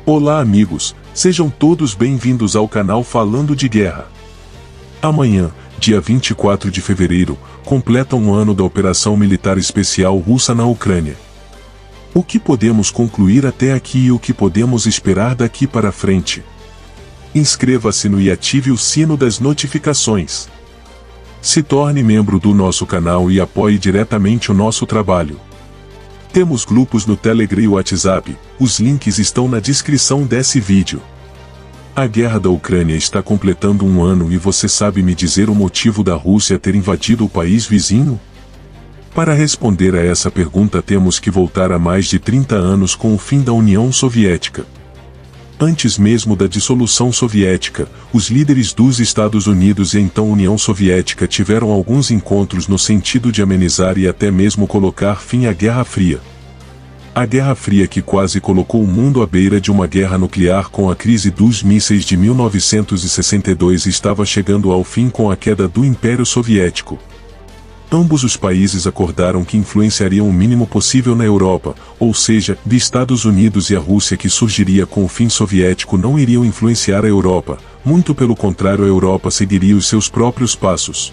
Olá amigos, sejam todos bem-vindos ao canal Falando de Guerra. Amanhã, dia 24 de fevereiro, completa um ano da operação militar especial russa na Ucrânia. O que podemos concluir até aqui e o que podemos esperar daqui para frente? Inscreva-se e ative o sino das notificações. Se torne membro do nosso canal e apoie diretamente o nosso trabalho. Temos grupos no Telegram e WhatsApp, os links estão na descrição desse vídeo. A guerra da Ucrânia está completando um ano e você sabe me dizer o motivo da Rússia ter invadido o país vizinho? Para responder a essa pergunta temos que voltar a mais de 30 anos com o fim da União Soviética. Antes mesmo da dissolução soviética, os líderes dos Estados Unidos e então União Soviética tiveram alguns encontros no sentido de amenizar e até mesmo colocar fim à Guerra Fria. A Guerra Fria que quase colocou o mundo à beira de uma guerra nuclear com a crise dos mísseis de 1962 estava chegando ao fim com a queda do Império Soviético. Ambos os países acordaram que influenciariam o mínimo possível na Europa, ou seja, de Estados Unidos e a Rússia que surgiria com o fim soviético não iriam influenciar a Europa, muito pelo contrário a Europa seguiria os seus próprios passos.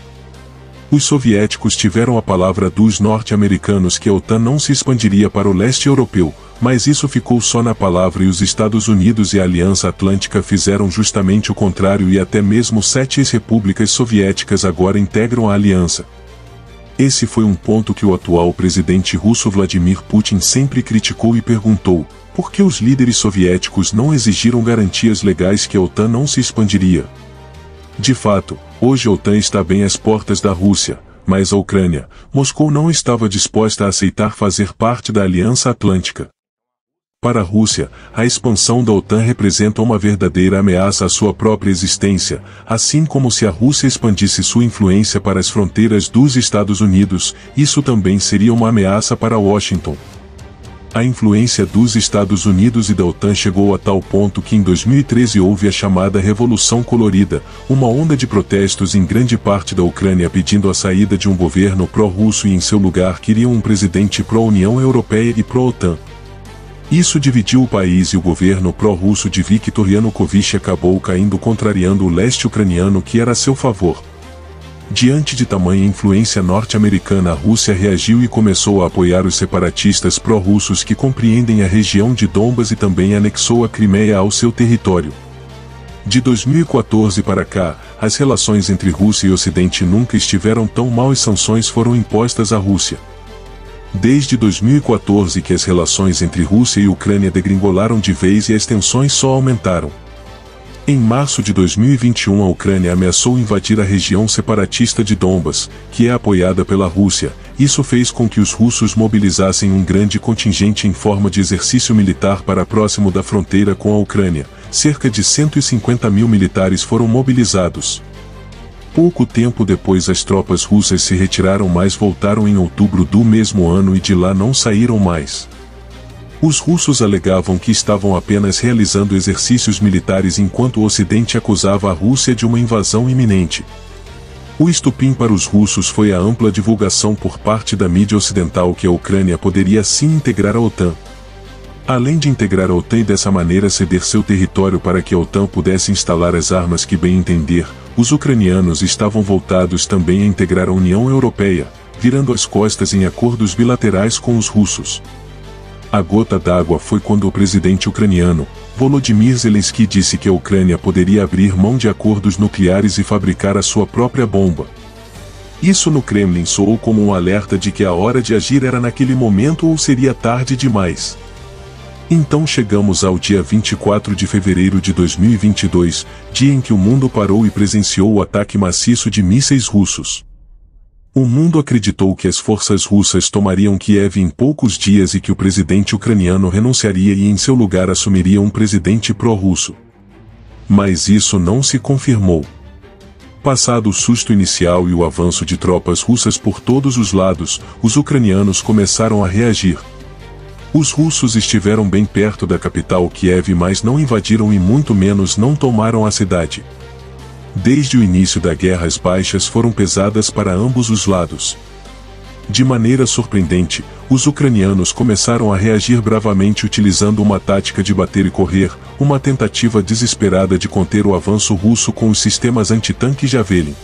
Os soviéticos tiveram a palavra dos norte-americanos que a OTAN não se expandiria para o leste europeu, mas isso ficou só na palavra e os Estados Unidos e a Aliança Atlântica fizeram justamente o contrário e até mesmo 7 ex-repúblicas soviéticas agora integram a aliança. Esse foi um ponto que o atual presidente russo Vladimir Putin sempre criticou e perguntou, por que os líderes soviéticos não exigiram garantias legais que a OTAN não se expandiria? De fato, hoje a OTAN está bem às portas da Rússia, mas a Ucrânia, Moscou não estava disposta a aceitar fazer parte da Aliança Atlântica. Para a Rússia, a expansão da OTAN representa uma verdadeira ameaça à sua própria existência, assim como se a Rússia expandisse sua influência para as fronteiras dos Estados Unidos, isso também seria uma ameaça para Washington. A influência dos Estados Unidos e da OTAN chegou a tal ponto que em 2013 houve a chamada Revolução Colorida, uma onda de protestos em grande parte da Ucrânia pedindo a saída de um governo pró-russo e em seu lugar queriam um presidente pró-União Europeia e pró-OTAN. Isso dividiu o país e o governo pró-russo de Viktor Yanukovych acabou caindo contrariando o leste ucraniano que era a seu favor. Diante de tamanha influência norte-americana a Rússia reagiu e começou a apoiar os separatistas pró-russos que compreendem a região de Donbas e também anexou a Crimeia ao seu território. De 2014 para cá, as relações entre Rússia e Ocidente nunca estiveram tão mal e sanções foram impostas à Rússia. Desde 2014 que as relações entre Rússia e Ucrânia degringolaram de vez e as tensões só aumentaram. Em março de 2021 a Ucrânia ameaçou invadir a região separatista de Donbas, que é apoiada pela Rússia. Isso fez com que os russos mobilizassem um grande contingente em forma de exercício militar para próximo da fronteira com a Ucrânia. Cerca de 150 mil militares foram mobilizados. Pouco tempo depois as tropas russas se retiraram mas voltaram em outubro do mesmo ano e de lá não saíram mais. Os russos alegavam que estavam apenas realizando exercícios militares enquanto o Ocidente acusava a Rússia de uma invasão iminente. O estopim para os russos foi a ampla divulgação por parte da mídia ocidental que a Ucrânia poderia sim integrar a OTAN. Além de integrar a OTAN e dessa maneira ceder seu território para que a OTAN pudesse instalar as armas que bem entender, os ucranianos estavam voltados também a integrar a União Europeia, virando as costas em acordos bilaterais com os russos. A gota d'água foi quando o presidente ucraniano, Volodymyr Zelensky disse que a Ucrânia poderia abrir mão de acordos nucleares e fabricar a sua própria bomba. Isso no Kremlin soou como um alerta de que a hora de agir era naquele momento ou seria tarde demais. Então chegamos ao dia 24 de fevereiro de 2022, dia em que o mundo parou e presenciou o ataque maciço de mísseis russos. O mundo acreditou que as forças russas tomariam Kiev em poucos dias e que o presidente ucraniano renunciaria e em seu lugar assumiria um presidente pró-russo. Mas isso não se confirmou. Passado o susto inicial e o avanço de tropas russas por todos os lados, os ucranianos começaram a reagir. Os russos estiveram bem perto da capital Kiev mas não invadiram e muito menos não tomaram a cidade. Desde o início da guerra as baixas foram pesadas para ambos os lados. De maneira surpreendente, os ucranianos começaram a reagir bravamente utilizando uma tática de bater e correr, uma tentativa desesperada de conter o avanço russo com os sistemas antitanque Javelin.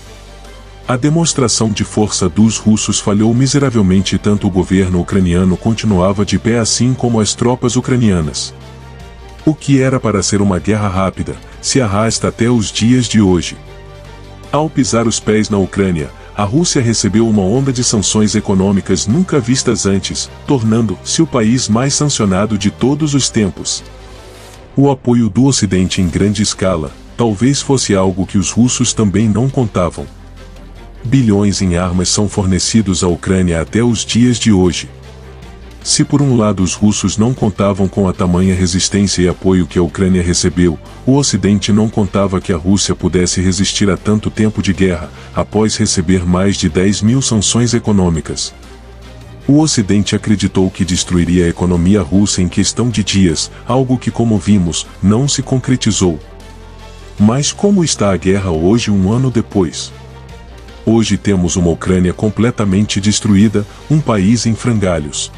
A demonstração de força dos russos falhou miseravelmente e tanto o governo ucraniano continuava de pé assim como as tropas ucranianas. O que era para ser uma guerra rápida, se arrasta até os dias de hoje. Ao pisar os pés na Ucrânia, a Rússia recebeu uma onda de sanções econômicas nunca vistas antes, tornando-se o país mais sancionado de todos os tempos. O apoio do Ocidente em grande escala, talvez fosse algo que os russos também não contavam. Bilhões em armas são fornecidos à Ucrânia até os dias de hoje. Se por um lado os russos não contavam com a tamanha resistência e apoio que a Ucrânia recebeu, o Ocidente não contava que a Rússia pudesse resistir a tanto tempo de guerra, após receber mais de 10.000 sanções econômicas. O Ocidente acreditou que destruiria a economia russa em questão de dias, algo que, como vimos, não se concretizou. Mas como está a guerra hoje, um ano depois? Hoje temos uma Ucrânia completamente destruída, um país em frangalhos.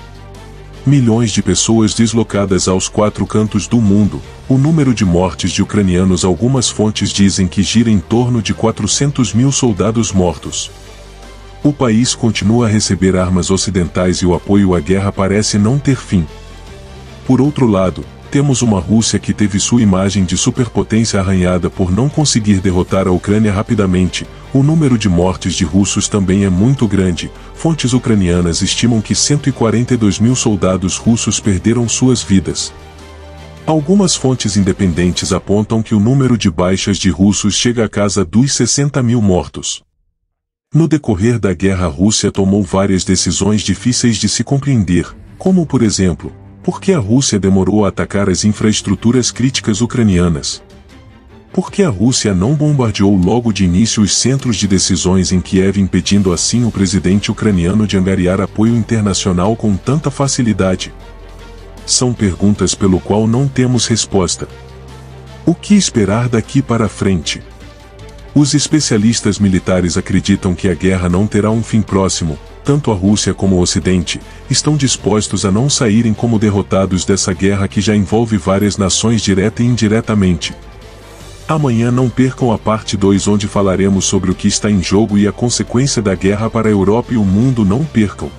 Milhões de pessoas deslocadas aos quatro cantos do mundo, o número de mortes de ucranianos algumas fontes dizem que gira em torno de 400.000 soldados mortos. O país continua a receber armas ocidentais e o apoio à guerra parece não ter fim. Por outro lado, temos uma Rússia que teve sua imagem de superpotência arranhada por não conseguir derrotar a Ucrânia rapidamente. O número de mortes de russos também é muito grande. Fontes ucranianas estimam que 142.000 soldados russos perderam suas vidas. Algumas fontes independentes apontam que o número de baixas de russos chega a casa dos 60.000 mortos. No decorrer da guerra, a Rússia tomou várias decisões difíceis de se compreender, como por exemplo, por que a Rússia demorou a atacar as infraestruturas críticas ucranianas? Por que a Rússia não bombardeou logo de início os centros de decisões em Kiev, impedindo assim o presidente ucraniano de angariar apoio internacional com tanta facilidade? São perguntas pelo qual não temos resposta. O que esperar daqui para frente? Os especialistas militares acreditam que a guerra não terá um fim próximo. Tanto a Rússia como o Ocidente estão dispostos a não saírem como derrotados dessa guerra que já envolve várias nações direta e indiretamente. Amanhã não percam a parte 2, onde falaremos sobre o que está em jogo e a consequência da guerra para a Europa e o mundo. Não percam!